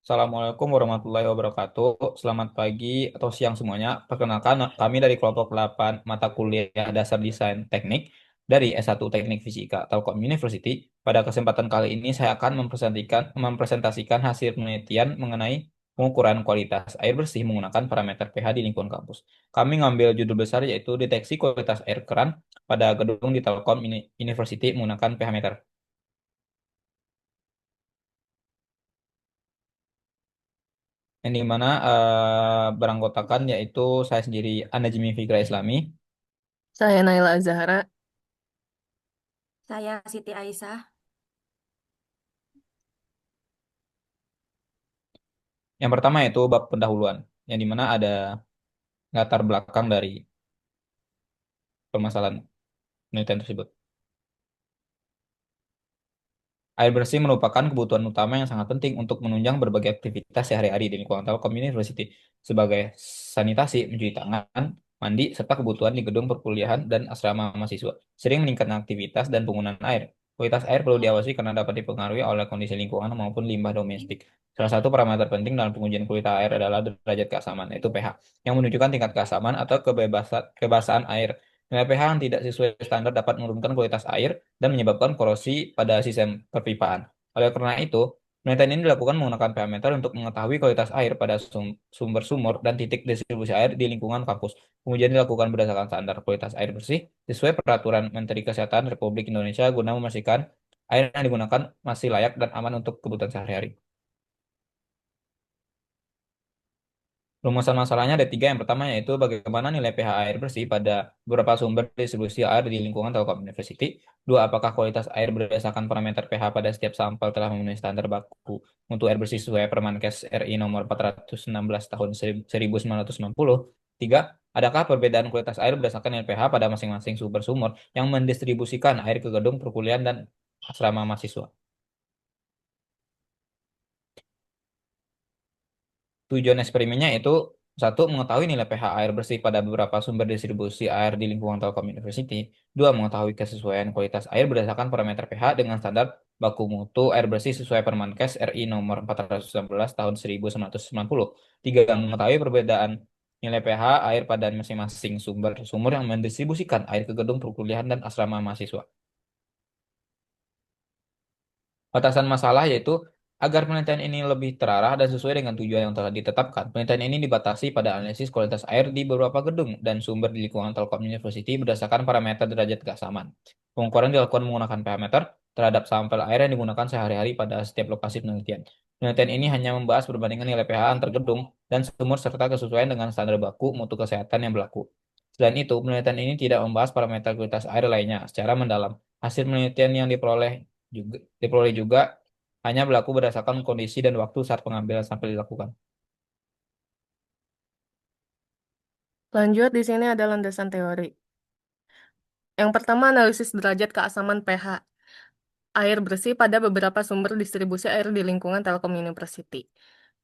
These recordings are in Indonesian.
Assalamualaikum warahmatullahi wabarakatuh. Selamat pagi atau siang semuanya. Perkenalkan, kami dari kelompok 8 mata kuliah dasar desain teknik dari S1 Teknik Fisika Telkom University. Pada kesempatan kali ini saya akan mempresentasikan hasil penelitian mengenai pengukuran kualitas air bersih menggunakan parameter pH di lingkungan kampus. Kami ngambil judul besar yaitu deteksi kualitas air keran pada gedung di Telkom University menggunakan pH meter. Yang dimana beranggotakan yaitu saya sendiri Anda Jimmy Fikra Islami. Saya Naila Azahara. Saya Siti Aisyah. Yang pertama yaitu bab pendahuluan, yang dimana ada latar belakang dari permasalahan penelitian tersebut. Air bersih merupakan kebutuhan utama yang sangat penting untuk menunjang berbagai aktivitas sehari-hari di lingkungan Telkom University sebagai sanitasi, mencuci tangan, mandi, serta kebutuhan di gedung perkuliahan dan asrama mahasiswa. Sering meningkatnya aktivitas dan penggunaan air. Kualitas air perlu diawasi karena dapat dipengaruhi oleh kondisi lingkungan maupun limbah domestik. Salah satu parameter penting dalam pengujian kualitas air adalah derajat keasaman, yaitu pH, yang menunjukkan tingkat keasaman atau kebasaan air. Nilai pH yang tidak sesuai standar dapat menurunkan kualitas air dan menyebabkan korosi pada sistem perpipaan. Oleh karena itu, penelitian ini dilakukan menggunakan pH meter untuk mengetahui kualitas air pada sumber sumur dan titik distribusi air di lingkungan kampus. Pengujian dilakukan berdasarkan standar kualitas air bersih sesuai peraturan Menteri Kesehatan Republik Indonesia guna memastikan air yang digunakan masih layak dan aman untuk kebutuhan sehari-hari. Rumusan masalahnya ada tiga. Yang pertama yaitu bagaimana nilai pH air bersih pada beberapa sumber distribusi air di lingkungan Telkom University. Dua, apakah kualitas air berdasarkan parameter pH pada setiap sampel telah memenuhi standar baku untuk air bersih sesuai Permenkes RI nomor 416 tahun 1990. Tiga, adakah perbedaan kualitas air berdasarkan nilai pH pada masing-masing sumber sumur yang mendistribusikan air ke gedung perkuliahan dan asrama mahasiswa. Tujuan eksperimennya itu satu, mengetahui nilai pH air bersih pada beberapa sumber distribusi air di lingkungan Telkom University. Dua, mengetahui kesesuaian kualitas air berdasarkan parameter pH dengan standar baku mutu air bersih sesuai Permenkes RI nomor 411 tahun 1990. Tiga, mengetahui perbedaan nilai pH air pada masing-masing sumber sumur yang mendistribusikan air ke gedung perkuliahan dan asrama mahasiswa. Batasan masalah yaitu agar penelitian ini lebih terarah dan sesuai dengan tujuan yang telah ditetapkan. Penelitian ini dibatasi pada analisis kualitas air di beberapa gedung dan sumber di lingkungan Telkom University berdasarkan parameter derajat keasaman. Pengukuran dilakukan menggunakan pH meter terhadap sampel air yang digunakan sehari-hari pada setiap lokasi penelitian. Penelitian ini hanya membahas perbandingan nilai pH antar gedung dan sumur serta kesesuaian dengan standar baku mutu kesehatan yang berlaku. Selain itu, penelitian ini tidak membahas parameter kualitas air lainnya secara mendalam. Hasil penelitian yang diperoleh juga hanya berlaku berdasarkan kondisi dan waktu saat pengambilan sampel dilakukan. Lanjut, di sini ada landasan teori. Yang pertama, analisis derajat keasaman pH air bersih pada beberapa sumber distribusi air di lingkungan Telkom University.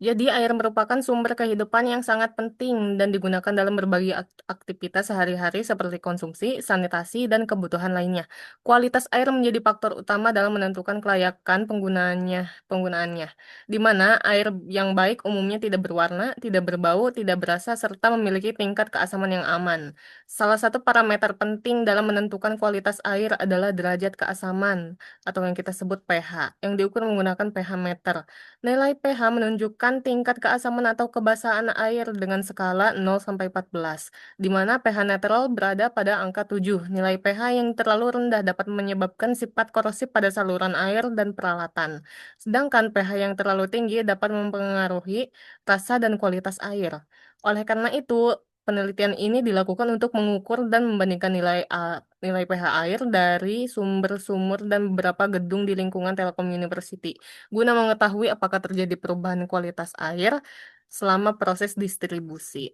Jadi, air merupakan sumber kehidupan yang sangat penting dan digunakan dalam berbagai aktivitas sehari-hari seperti konsumsi, sanitasi, dan kebutuhan lainnya. Kualitas air menjadi faktor utama dalam menentukan kelayakan penggunaannya, di mana air yang baik umumnya tidak berwarna, tidak berbau, tidak berasa, serta memiliki tingkat keasaman yang aman. Salah satu parameter penting dalam menentukan kualitas air adalah derajat keasaman atau yang kita sebut pH, yang diukur menggunakan pH meter. Nilai pH menunjukkan tingkat keasaman atau kebasahan air dengan skala 0 sampai 14, di mana pH netral berada pada angka 7. Nilai pH yang terlalu rendah dapat menyebabkan sifat korosif pada saluran air dan peralatan. Sedangkan pH yang terlalu tinggi dapat mempengaruhi rasa dan kualitas air. Oleh karena itu, penelitian ini dilakukan untuk mengukur dan membandingkan nilai pH air dari sumber-sumur dan beberapa gedung di lingkungan Telkom University, guna mengetahui apakah terjadi perubahan kualitas air selama proses distribusi.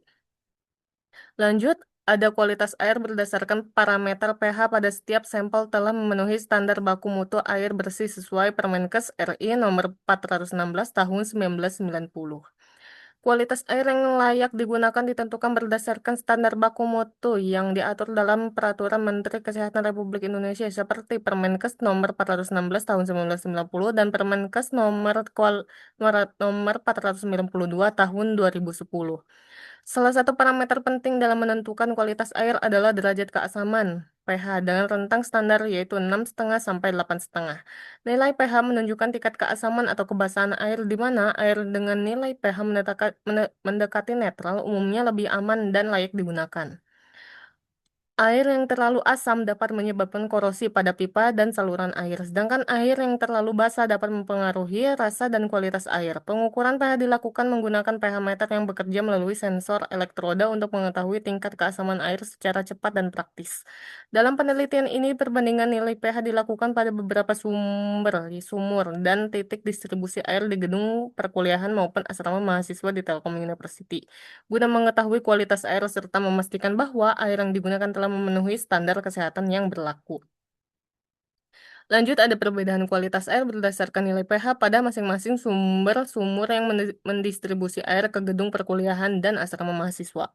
Lanjut, ada kualitas air berdasarkan parameter pH pada setiap sampel telah memenuhi standar baku mutu air bersih sesuai Permenkes RI nomor 416 tahun 1990. Kualitas air yang layak digunakan ditentukan berdasarkan standar baku mutu yang diatur dalam Peraturan Menteri Kesehatan Republik Indonesia seperti Permenkes Nomor 416 Tahun 1990 dan Permenkes Nomor 492 Tahun 2010. Salah satu parameter penting dalam menentukan kualitas air adalah derajat keasaman pH dengan rentang standar yaitu 6,5 sampai 8,5. Nilai pH menunjukkan tingkat keasaman atau kebasahan air di mana air dengan nilai pH mendekati netral umumnya lebih aman dan layak digunakan. Air yang terlalu asam dapat menyebabkan korosi pada pipa dan saluran air, sedangkan air yang terlalu basa dapat mempengaruhi rasa dan kualitas air. Pengukuran pH dilakukan menggunakan pH meter yang bekerja melalui sensor elektroda untuk mengetahui tingkat keasaman air secara cepat dan praktis. Dalam penelitian ini, perbandingan nilai pH dilakukan pada beberapa sumur, dan titik distribusi air di gedung perkuliahan maupun asrama mahasiswa di Telkom University guna mengetahui kualitas air serta memastikan bahwa air yang digunakan telah memenuhi standar kesehatan yang berlaku. Lanjut, ada perbedaan kualitas air berdasarkan nilai pH pada masing-masing sumur yang mendistribusi air ke gedung perkuliahan dan asrama mahasiswa.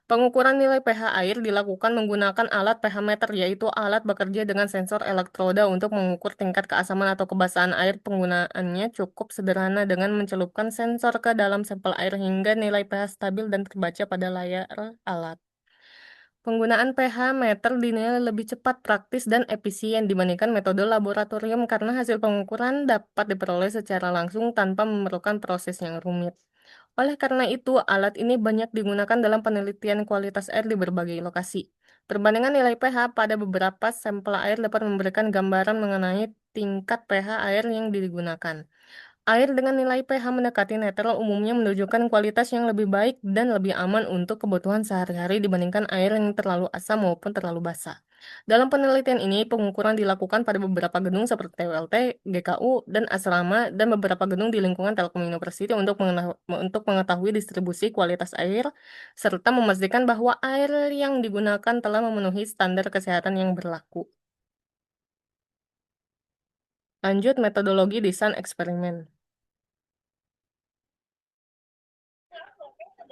Pengukuran nilai pH air dilakukan menggunakan alat pH meter, yaitu alat bekerja dengan sensor elektroda untuk mengukur tingkat keasaman atau kebasahan air. Penggunaannya cukup sederhana dengan mencelupkan sensor ke dalam sampel air hingga nilai pH stabil dan terbaca pada layar alat. Penggunaan pH meter dinilai lebih cepat, praktis, dan efisien dibandingkan metode laboratorium karena hasil pengukuran dapat diperoleh secara langsung tanpa memerlukan proses yang rumit. Oleh karena itu, alat ini banyak digunakan dalam penelitian kualitas air di berbagai lokasi. Perbandingan nilai pH pada beberapa sampel air dapat memberikan gambaran mengenai tingkat pH air yang digunakan. Air dengan nilai pH mendekati netral umumnya menunjukkan kualitas yang lebih baik dan lebih aman untuk kebutuhan sehari-hari dibandingkan air yang terlalu asam maupun terlalu basa. Dalam penelitian ini, pengukuran dilakukan pada beberapa gedung seperti TWLT, GKU, dan asrama, dan beberapa gedung di lingkungan Telkom University untuk mengetahui distribusi kualitas air, serta memastikan bahwa air yang digunakan telah memenuhi standar kesehatan yang berlaku. Lanjut, metodologi desain eksperimen.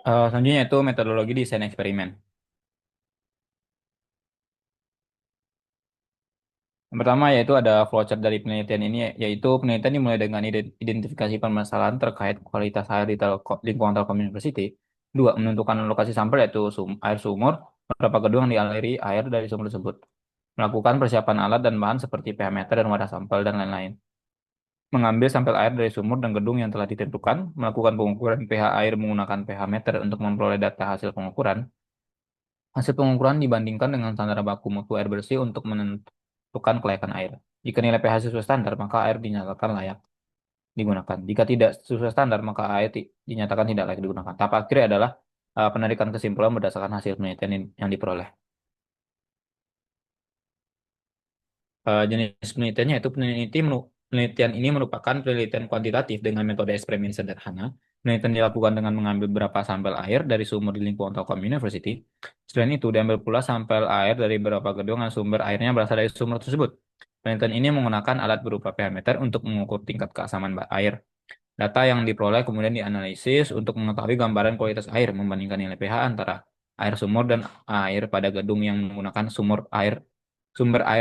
Selanjutnya itu metodologi desain eksperimen. Yang pertama yaitu ada flowchart dari penelitian ini, yaitu penelitian dimulai dengan identifikasi permasalahan terkait kualitas air di lingkungan Telkom University. Dua, menentukan lokasi sampel yaitu air sumur, beberapa gedung yang dialiri air dari sumur tersebut. Melakukan persiapan alat dan bahan seperti pH meter dan wadah sampel dan lain-lain. Mengambil sampel air dari sumur dan gedung yang telah ditentukan, melakukan pengukuran pH air menggunakan pH meter untuk memperoleh data hasil pengukuran. Hasil pengukuran dibandingkan dengan standar baku mutu air bersih untuk menentukan kelayakan air. Jika nilai pH sesuai standar, maka air dinyatakan layak digunakan. Jika tidak sesuai standar, maka air dinyatakan tidak layak digunakan. Tahap akhir adalah penarikan kesimpulan berdasarkan hasil penelitian yang diperoleh. Jenis penelitiannya itu penelitian ini merupakan penelitian kuantitatif dengan metode eksperimen sederhana. Penelitian dilakukan dengan mengambil beberapa sampel air dari sumur di lingkungan Telkom University. Selain itu, diambil pula sampel air dari beberapa gedung yang sumber airnya berasal dari sumur tersebut. Penelitian ini menggunakan alat berupa pH meter untuk mengukur tingkat keasaman air. Data yang diperoleh kemudian dianalisis untuk mengetahui gambaran kualitas air membandingkan nilai pH antara air sumur dan air pada gedung yang menggunakan sumber air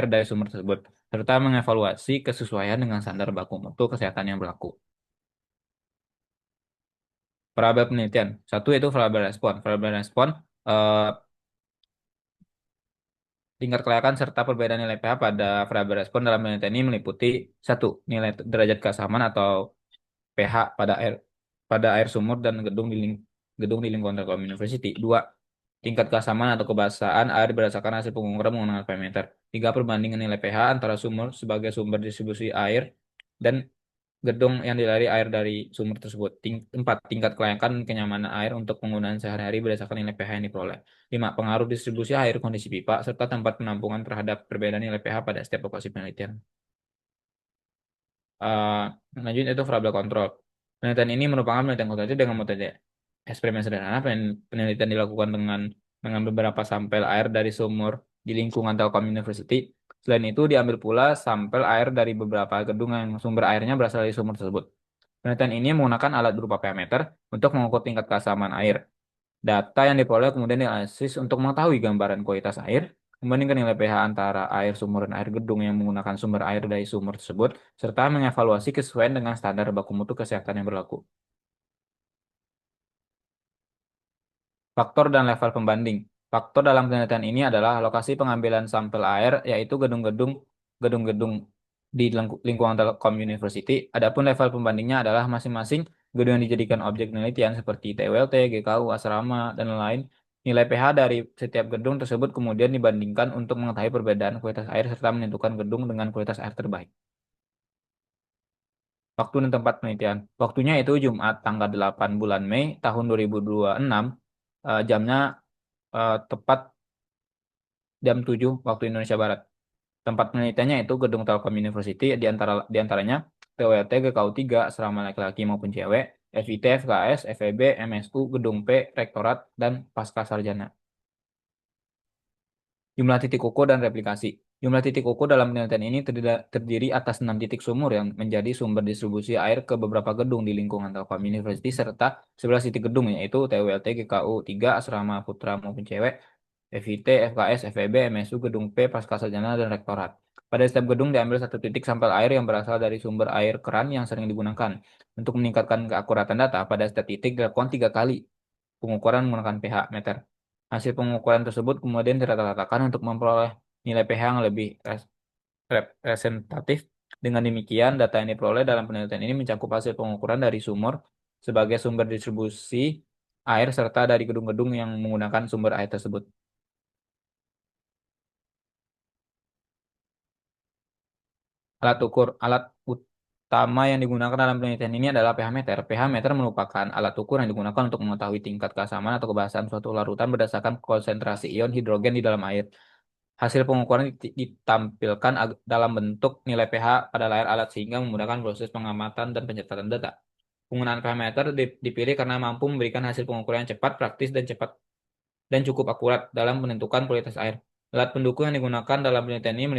dari sumber tersebut, serta mengevaluasi kesesuaian dengan standar baku mutu kesehatan yang berlaku. Variabel penelitian. Satu yaitu variabel respon. Variabel respon eh, tingkat kelayakan serta perbedaan nilai pH pada variabel respon dalam penelitian ini meliputi satu, nilai derajat keasaman atau pH pada air sumur dan gedung di lingkungan Telkom University. Dua, tingkat keasaman atau kebasahan air berdasarkan hasil pengukuran menggunakan parameter. Tiga, perbandingan nilai pH antara sumur sebagai sumber distribusi air dan gedung yang dilari air dari sumur tersebut. Empat, tingkat kelayakan dan kenyamanan air untuk penggunaan sehari-hari berdasarkan nilai pH yang diperoleh. Lima, pengaruh distribusi air, kondisi pipa, serta tempat penampungan terhadap perbedaan nilai pH pada setiap lokasi penelitian. Eh, Lanjut itu variabel kontrol. Penelitian ini merupakan penelitian kuantitatif dengan metode eksperimen sederhana. Penelitian dilakukan dengan mengambil beberapa sampel air dari sumur di lingkungan Telkom University. Selain itu, diambil pula sampel air dari beberapa gedung yang sumber airnya berasal dari sumur tersebut. Penelitian ini menggunakan alat berupa pH meter untuk mengukur tingkat keasaman air. Data yang diperoleh kemudian dianalisis untuk mengetahui gambaran kualitas air, membandingkan nilai pH antara air sumur dan air gedung yang menggunakan sumber air dari sumur tersebut, serta mengevaluasi kesesuaian dengan standar baku mutu kesehatan yang berlaku. Faktor dan level pembanding. Faktor dalam penelitian ini adalah lokasi pengambilan sampel air, yaitu gedung-gedung di lingkungan Telkom University. Adapun level pembandingnya adalah masing-masing gedung yang dijadikan objek penelitian seperti TWLT, GKU, asrama, dan lain-lain. Nilai pH dari setiap gedung tersebut kemudian dibandingkan untuk mengetahui perbedaan kualitas air serta menentukan gedung dengan kualitas air terbaik. Waktu dan tempat penelitian. Waktunya itu Jumat tanggal 8 bulan Mei tahun 2026. Jamnya tepat jam 7 waktu Indonesia Barat. Tempat penelitiannya itu Gedung Telkom University di antaranya TWT, GKU 3, asrama laki-laki maupun cewek, FIT, FKS, FEB, MSU, Gedung P, Rektorat, dan Pasca Sarjana. Jumlah titik ukur dan replikasi. Jumlah titik ukur dalam penelitian ini terdiri atas 6 titik sumur yang menjadi sumber distribusi air ke beberapa gedung di lingkungan Telkom University serta 11 titik gedung yaitu TWLT, GKU 3, asrama putra maupun cewek, FIT, FKS, FEB, MSU, Gedung P, Pascasarjana, dan Rektorat. Pada setiap gedung diambil satu titik sampel air yang berasal dari sumber air keran yang sering digunakan. Untuk meningkatkan keakuratan data, pada setiap titik dilakukan 3 kali pengukuran menggunakan pH meter. Hasil pengukuran tersebut kemudian dirata-ratakan untuk memperoleh nilai pH yang lebih representatif. Dengan demikian, data yang diperoleh dalam penelitian ini mencakup hasil pengukuran dari sumur sebagai sumber distribusi air serta dari gedung-gedung yang menggunakan sumber air tersebut. Alat utama yang digunakan dalam penelitian ini adalah pH meter. pH meter merupakan alat ukur yang digunakan untuk mengetahui tingkat keasaman atau kebasahan suatu larutan berdasarkan konsentrasi ion hidrogen di dalam air. Hasil pengukuran ditampilkan dalam bentuk nilai pH pada layar alat sehingga memudahkan proses pengamatan dan pencatatan data. Penggunaan pH meter dipilih karena mampu memberikan hasil pengukuran yang cepat, praktis, dan cukup akurat dalam menentukan kualitas air. Alat pendukung yang digunakan dalam penelitian ini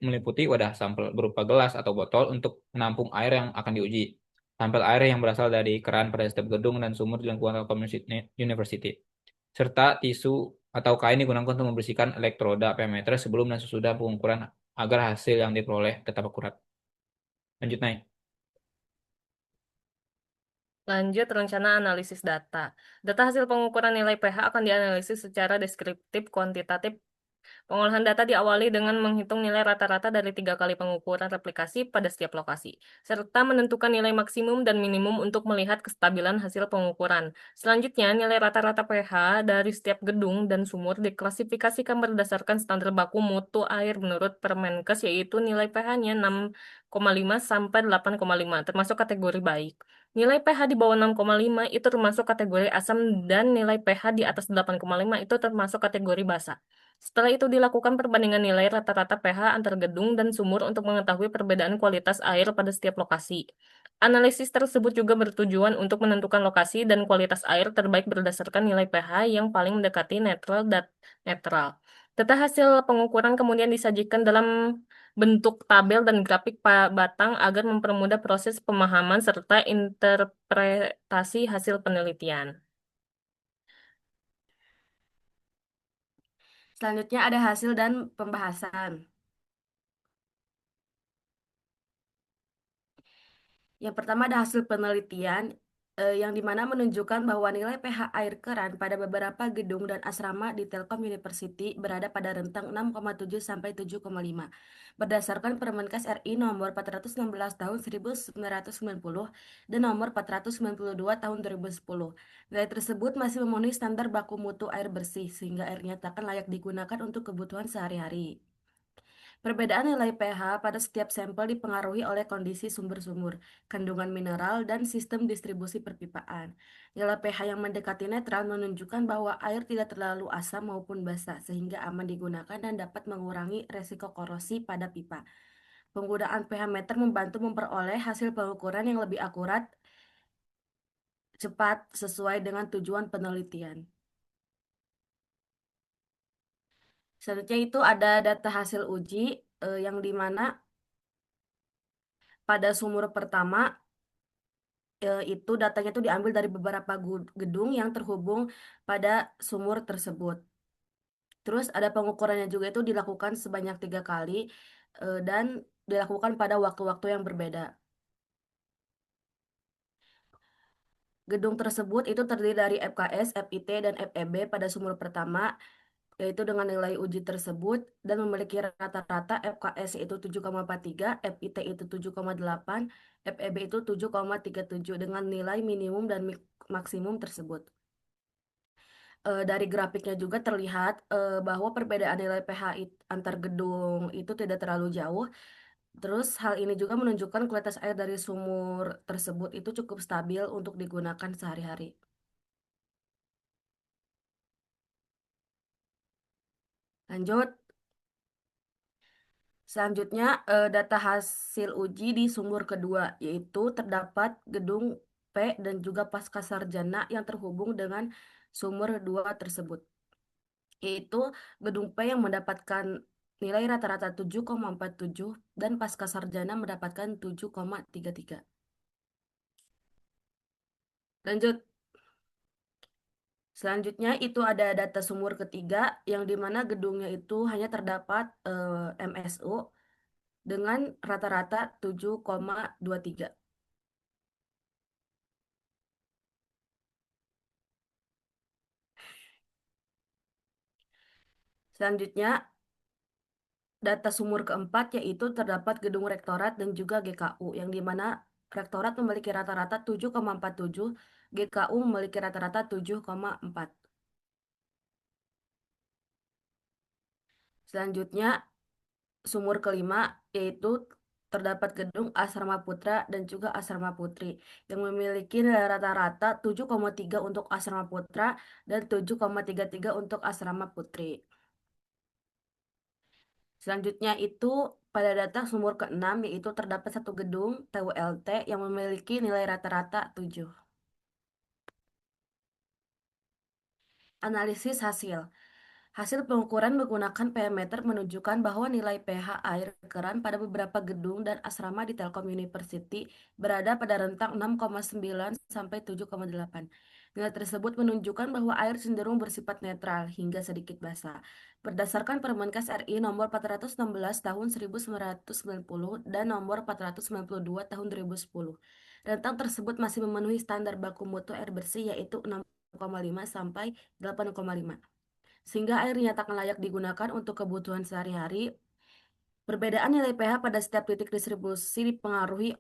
meliputi wadah sampel berupa gelas atau botol untuk menampung air yang akan diuji. Sampel air yang berasal dari keran pada setiap gedung dan sumur di lingkungan Telkom University. Serta tisu atau kain digunakan untuk membersihkan elektroda pH sebelum dan sesudah pengukuran agar hasil yang diperoleh tetap akurat. Lanjut, naik. Lanjut, rencana analisis data. Data hasil pengukuran nilai pH akan dianalisis secara deskriptif, kuantitatif. Pengolahan data diawali dengan menghitung nilai rata-rata dari 3 kali pengukuran replikasi pada setiap lokasi, serta menentukan nilai maksimum dan minimum untuk melihat kestabilan hasil pengukuran. Selanjutnya, nilai rata-rata pH dari setiap gedung dan sumur diklasifikasikan berdasarkan standar baku mutu air menurut Permenkes, yaitu nilai pH-nya 6,5 sampai 8,5, termasuk kategori baik. Nilai pH di bawah 6,5 itu termasuk kategori asam dan nilai pH di atas 8,5 itu termasuk kategori basa. Setelah itu dilakukan perbandingan nilai rata-rata pH antar gedung dan sumur untuk mengetahui perbedaan kualitas air pada setiap lokasi. Analisis tersebut juga bertujuan untuk menentukan lokasi dan kualitas air terbaik berdasarkan nilai pH yang paling mendekati netral dan netral. Data hasil pengukuran kemudian disajikan dalam bentuk tabel dan grafik batang agar mempermudah proses pemahaman serta interpretasi hasil penelitian. Selanjutnya ada hasil dan pembahasan. Yang pertama ada hasil penelitian yang dimana menunjukkan bahwa nilai pH air keran pada beberapa gedung dan asrama di Telkom University berada pada rentang 6,7 sampai 7,5. Berdasarkan Permenkes RI nomor 416 tahun 1990 dan nomor 492 tahun 2010. Nilai tersebut masih memenuhi standar baku mutu air bersih sehingga airnya takkan layak digunakan untuk kebutuhan sehari-hari. Perbedaan nilai pH pada setiap sampel dipengaruhi oleh kondisi sumber-sumur, kandungan mineral, dan sistem distribusi perpipaan. Nilai pH yang mendekati netral menunjukkan bahwa air tidak terlalu asam maupun basa, sehingga aman digunakan dan dapat mengurangi resiko korosi pada pipa. Penggunaan pH meter membantu memperoleh hasil pengukuran yang lebih akurat, cepat, sesuai dengan tujuan penelitian. Selanjutnya itu ada data hasil uji yang dimana pada sumur pertama itu datanya itu diambil dari beberapa gedung yang terhubung pada sumur tersebut. Terus ada pengukurannya juga itu dilakukan sebanyak 3 kali dan dilakukan pada waktu-waktu yang berbeda. Gedung tersebut itu terdiri dari FKS, FIT, dan FEB pada sumur pertama, yaitu dengan nilai uji tersebut dan memiliki rata-rata FKS itu 7,43, FIT itu 7,8, FEB itu 7,37 dengan nilai minimum dan maksimum tersebut. Dari grafiknya juga terlihat bahwa perbedaan nilai pH antar gedung itu tidak terlalu jauh. Terus hal ini juga menunjukkan kualitas air dari sumur tersebut itu cukup stabil untuk digunakan sehari-hari. Lanjut, selanjutnya data hasil uji di sumur kedua, yaitu terdapat gedung P dan juga pasca sarjana yang terhubung dengan sumur dua tersebut. Yaitu gedung P yang mendapatkan nilai rata-rata 7,47 dan pasca sarjana mendapatkan 7,33. Lanjut, selanjutnya itu ada data sumur ketiga yang dimana gedungnya itu hanya terdapat MSU dengan rata-rata 7,23. Selanjutnya, data sumur keempat yaitu terdapat gedung rektorat dan juga GKU yang dimana rektorat memiliki rata-rata 7,47, GKU memiliki rata-rata 7,4. Selanjutnya, sumur kelima yaitu terdapat gedung Asrama Putra dan juga Asrama Putri yang memiliki nilai rata-rata 7,3 untuk Asrama Putra dan 7,33 untuk Asrama Putri. Selanjutnya itu pada data sumur keenam yaitu terdapat satu gedung TWLT yang memiliki nilai rata-rata 7. Analisis hasil. Hasil pengukuran menggunakan pH meter menunjukkan bahwa nilai pH air keran pada beberapa gedung dan asrama di Telkom University berada pada rentang 6,9 sampai 7,8. Nilai tersebut menunjukkan bahwa air cenderung bersifat netral hingga sedikit basa. Berdasarkan Permenkes RI nomor 416 tahun 1990 dan nomor 492 tahun 2010. Rentang tersebut masih memenuhi standar baku mutu air bersih yaitu 6,5 sampai 8,5 sehingga air dinyatakan layak digunakan untuk kebutuhan sehari-hari. Perbedaan nilai pH pada setiap titik distribusi dipengaruhi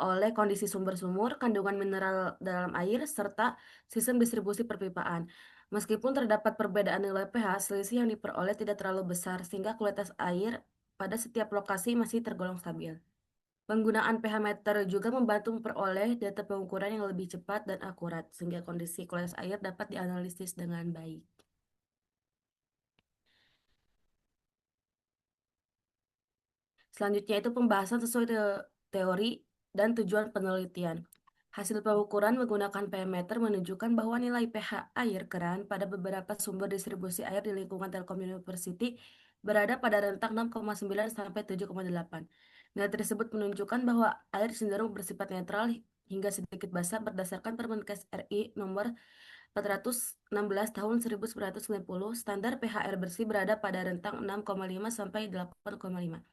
oleh kondisi sumber-sumur, kandungan mineral dalam air, serta sistem distribusi perpipaan. Meskipun terdapat perbedaan nilai pH, selisih yang diperoleh tidak terlalu besar, sehingga kualitas air pada setiap lokasi masih tergolong stabil. Penggunaan pH meter juga membantu memperoleh data pengukuran yang lebih cepat dan akurat, sehingga kondisi kualitas air dapat dianalisis dengan baik. Selanjutnya itu pembahasan sesuai teori dan tujuan penelitian. Hasil pengukuran menggunakan pH meter menunjukkan bahwa nilai pH air keran pada beberapa sumber distribusi air di lingkungan Telkom University berada pada rentang 6,9 sampai 7,8. Nilai tersebut menunjukkan bahwa air cenderung bersifat netral hingga sedikit basah berdasarkan Permenkes RI nomor 416 tahun 1990. Standar pH air bersih berada pada rentang 6,5 sampai 8,5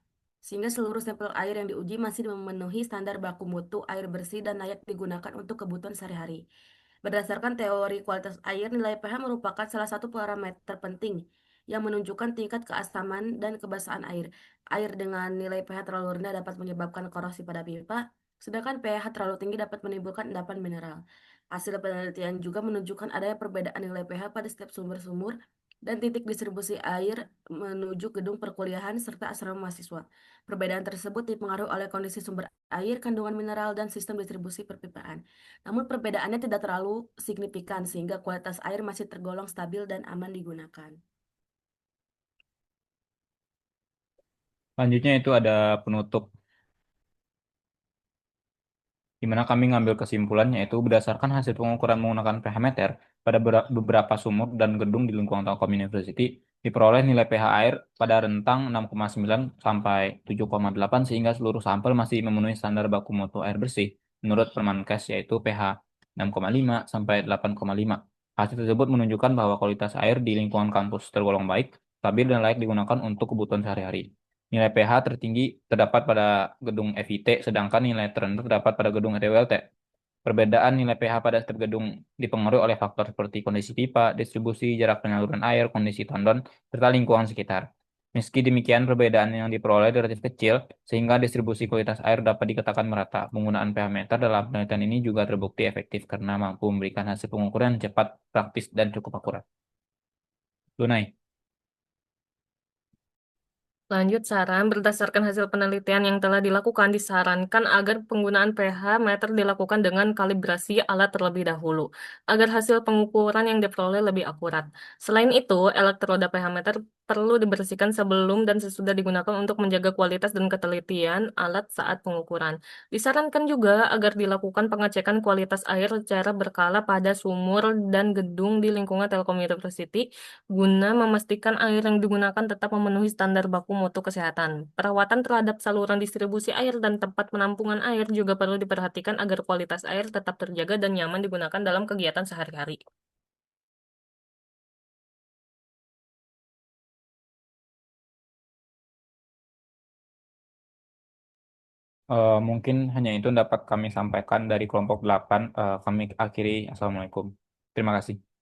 sehingga seluruh sampel air yang diuji masih memenuhi standar baku mutu air bersih dan layak digunakan untuk kebutuhan sehari-hari. Berdasarkan teori kualitas air, nilai pH merupakan salah satu parameter penting yang menunjukkan tingkat keasaman dan kebasahan air. Air dengan nilai pH terlalu rendah dapat menyebabkan korosi pada pipa, sedangkan pH terlalu tinggi dapat menimbulkan endapan mineral. Hasil penelitian juga menunjukkan adanya perbedaan nilai pH pada setiap sumber-sumur dan titik distribusi air menuju gedung perkuliahan serta asrama mahasiswa. Perbedaan tersebut dipengaruhi oleh kondisi sumber air, kandungan mineral, dan sistem distribusi perpipaan. Namun perbedaannya tidak terlalu signifikan sehingga kualitas air masih tergolong stabil dan aman digunakan. Selanjutnya itu ada penutup, di mana kami ngambil kesimpulannya itu berdasarkan hasil pengukuran menggunakan pH meter pada beberapa sumur dan gedung di lingkungan Telkom University diperoleh nilai pH air pada rentang 6,9 sampai 7,8 sehingga seluruh sampel masih memenuhi standar baku mutu air bersih. menurut Permenkes yaitu pH 6,5 sampai 8,5. Hasil tersebut menunjukkan bahwa kualitas air di lingkungan kampus tergolong baik, stabil dan layak digunakan untuk kebutuhan sehari-hari. Nilai pH tertinggi terdapat pada gedung FIT, sedangkan nilai terendah terdapat pada gedung RWLT. Perbedaan nilai pH pada setiap gedung dipengaruhi oleh faktor seperti kondisi pipa, distribusi, jarak penyaluran air, kondisi tandon, serta lingkungan sekitar. Meski demikian, perbedaan yang diperoleh relatif kecil, sehingga distribusi kualitas air dapat dikatakan merata. Penggunaan pH meter dalam penelitian ini juga terbukti efektif karena mampu memberikan hasil pengukuran yang cepat, praktis, dan cukup akurat. Lunai. Lanjut saran, berdasarkan hasil penelitian yang telah dilakukan, disarankan agar penggunaan pH meter dilakukan dengan kalibrasi alat terlebih dahulu, agar hasil pengukuran yang diperoleh lebih akurat. Selain itu, elektroda pH meter perlu dibersihkan sebelum dan sesudah digunakan untuk menjaga kualitas dan ketelitian alat saat pengukuran. Disarankan juga agar dilakukan pengecekan kualitas air secara berkala pada sumur dan gedung di lingkungan Telkom University guna memastikan air yang digunakan tetap memenuhi standar baku mutu kesehatan. Perawatan terhadap saluran distribusi air dan tempat penampungan air juga perlu diperhatikan agar kualitas air tetap terjaga dan nyaman digunakan dalam kegiatan sehari-hari. Mungkin hanya itu dapat kami sampaikan dari kelompok 8. Kami akhiri. Assalamualaikum. Terima kasih.